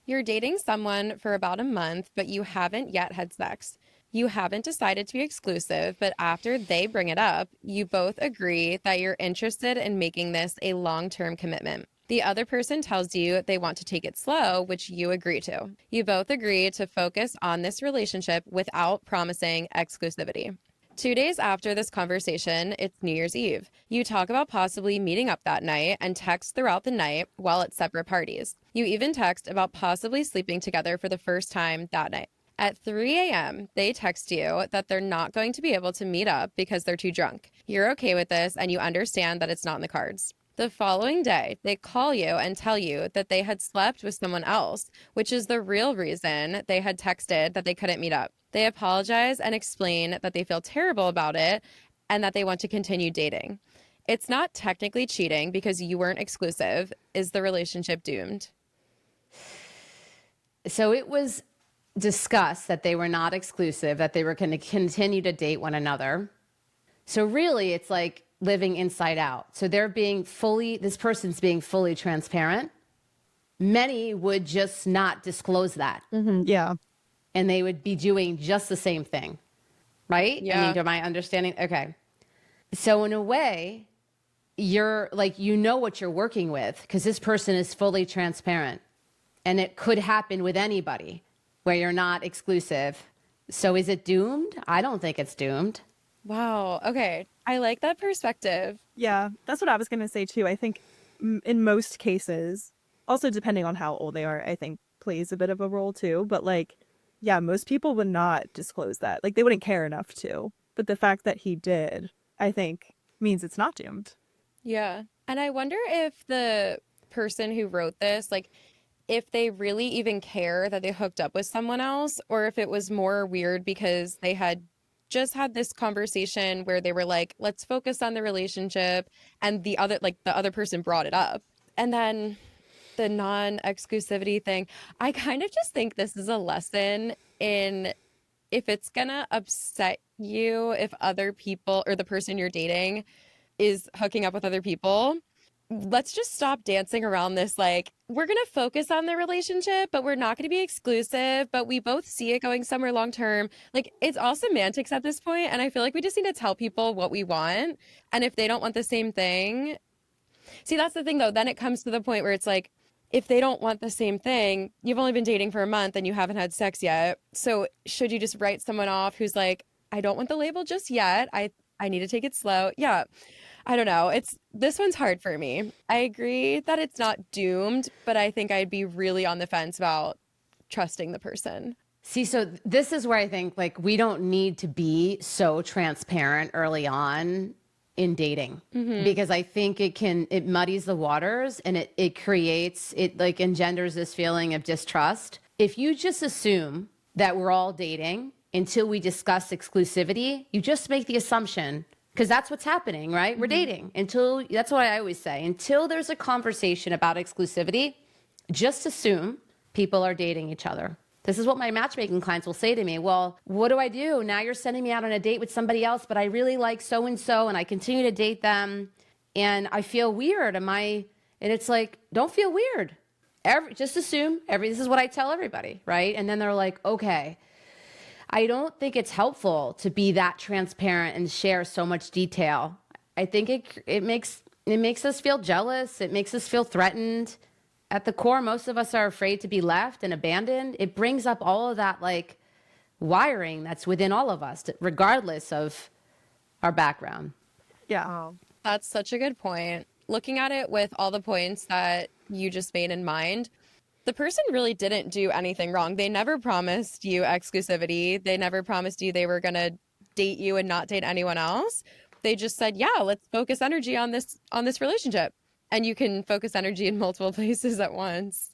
You're dating someone for about a month, but you haven't yet had sex. You haven't decided to be exclusive, but after they bring it up, you both agree that you're interested in making this a long-term commitment. The other person tells you they want to take it slow, which you agree to. You both agree to focus on this relationship without promising exclusivity. 2 days after this conversation, it's New Year's Eve. You talk about possibly meeting up that night and text throughout the night while at separate parties. You even text about possibly sleeping together for the first time that night. At 3 a.m., they text you that they're not going to be able to meet up because they're too drunk. You're okay with this and you understand that it's not in the cards. The following day, they call you and tell you that they had slept with someone else, which is the real reason they had texted that they couldn't meet up. They apologize and explain that they feel terrible about it and that they want to continue dating. It's not technically cheating because you weren't exclusive. Is the relationship doomed? So it was discussed that they were not exclusive, that they were going to continue to date one another. So really, it's like living inside out. So this person's being fully transparent. Many would just not disclose that. Mm-hmm. Yeah. And they would be doing just the same thing. Right? Yeah. I mean, am I understanding? Okay. So in a way, you're like, you know what you're working with because this person is fully transparent. And it could happen with anybody where you're not exclusive. So is it doomed? I don't think it's doomed. Wow. Okay. I like that perspective. Yeah, that's what I was going to say too. I think in most cases, also depending on how old they are, I think plays a bit of a role too. But like, yeah, most people would not disclose that. Like they wouldn't care enough to. But the fact that he did, I think, means it's not doomed. Yeah. And I wonder if the person who wrote this, like, if they really even care that they hooked up with someone else, or if it was more weird because they had just had this conversation where they were like, let's focus on the relationship. And the other person brought it up. And then the non-exclusivity thing, I kind of just think this is a lesson in if it's gonna upset you if other people or the person you're dating is hooking up with other people, let's just stop dancing around this. Like, we're going to focus on the relationship, but we're not going to be exclusive, but we both see it going somewhere long term. Like, it's all semantics at this point, and I feel like we just need to tell people what we want. And if they don't want the same thing, see, that's the thing though, then it comes to the point where it's like, if they don't want the same thing, you've only been dating for a month and you haven't had sex yet. So should you just write someone off who's like, I don't want the label just yet. I need to take it slow. Yeah. I don't know. This one's hard for me. I agree that it's not doomed, but I think I'd be really on the fence about trusting the person. See, so this is where I think like we don't need to be so transparent early on in dating because I think it muddies the waters and it like engenders this feeling of distrust. If you just assume that we're all dating until we discuss exclusivity, you just make the assumption because that's what's happening, right? We're dating that's what I always say. Until there's a conversation about exclusivity, just assume people are dating each other. This is what my matchmaking clients will say to me. Well, what do I do? Now you're sending me out on a date with somebody else, but I really like so-and-so and I continue to date them and I feel weird. And it's like, don't feel weird. Just assume this is what I tell everybody, right? And then they're like, okay. I don't think it's helpful to be that transparent and share so much detail. I think it makes us feel jealous. It makes us feel threatened. At the core, most of us are afraid to be left and abandoned. It brings up all of that like wiring that's within all of us, regardless of our background. Yeah. Oh, that's such a good point. Looking at it with all the points that you just made in mind, the person really didn't do anything wrong. They never promised you exclusivity. They never promised you they were going to date you and not date anyone else. They just said, yeah, let's focus energy on this relationship. And you can focus energy in multiple places at once.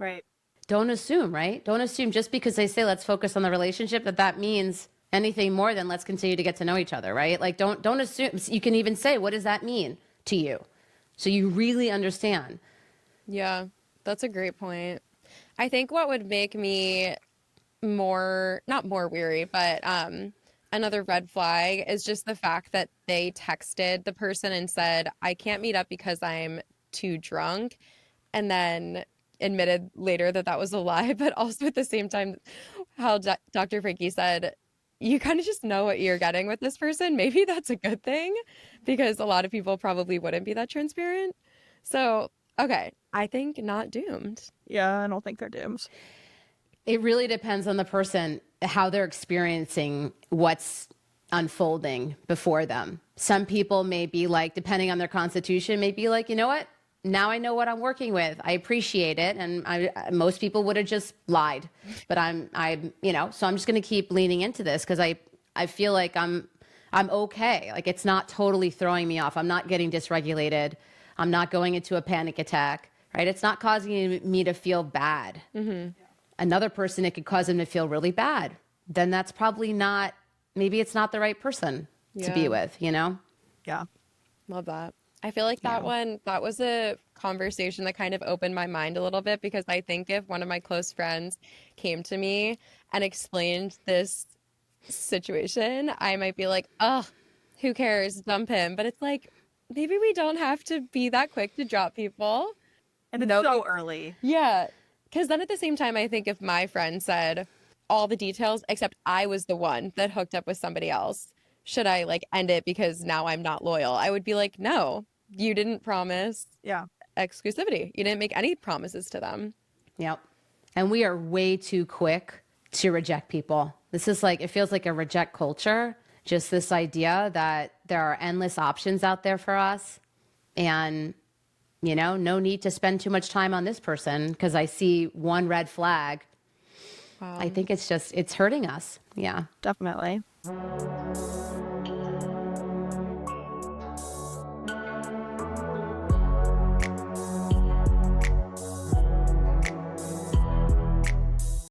Right. Don't assume, right? Don't assume just because they say let's focus on the relationship that means anything more than let's continue to get to know each other, right? Like don't assume. You can even say, what does that mean to you? So you really understand. Yeah. That's a great point. I think what would make me not more weary, but another red flag is just the fact that they texted the person and said, I can't meet up because I'm too drunk. And then admitted later that that was a lie, but also at the same time, how Dr. Frankie said, you kind of just know what you're getting with this person. Maybe that's a good thing because a lot of people probably wouldn't be that transparent. So, okay, I think not doomed. Yeah, I don't think they're doomed. It really depends on the person, how they're experiencing what's unfolding before them. Some people may be like, depending on their constitution, may be like, you know what? Now I know what I'm working with. I appreciate it. And most people would have just lied, but I'm, so I'm just going to keep leaning into this because I feel like I'm okay. Like it's not totally throwing me off. I'm not getting dysregulated. I'm not going into a panic attack, right? It's not causing me to feel bad. Mm-hmm. Another person, it could cause them to feel really bad. Then that's probably not, maybe it's not the right person to be with, Yeah. Love that. I feel like that was a conversation that kind of opened my mind a little bit because I think if one of my close friends came to me and explained this situation, I might be like, oh, who cares? Dump him. But it's like, maybe we don't have to be that quick to drop people. And it's so early. Yeah. Because then at the same time, I think if my friend said all the details, except I was the one that hooked up with somebody else, should I like end it because now I'm not loyal? I would be like, no, you didn't promise exclusivity. You didn't make any promises to them. Yep. And we are way too quick to reject people. This is like, it feels like a reject culture. Just this idea that there are endless options out there for us. And, no need to spend too much time on this person because I see one red flag. Wow. I think it's hurting us. Yeah. Definitely.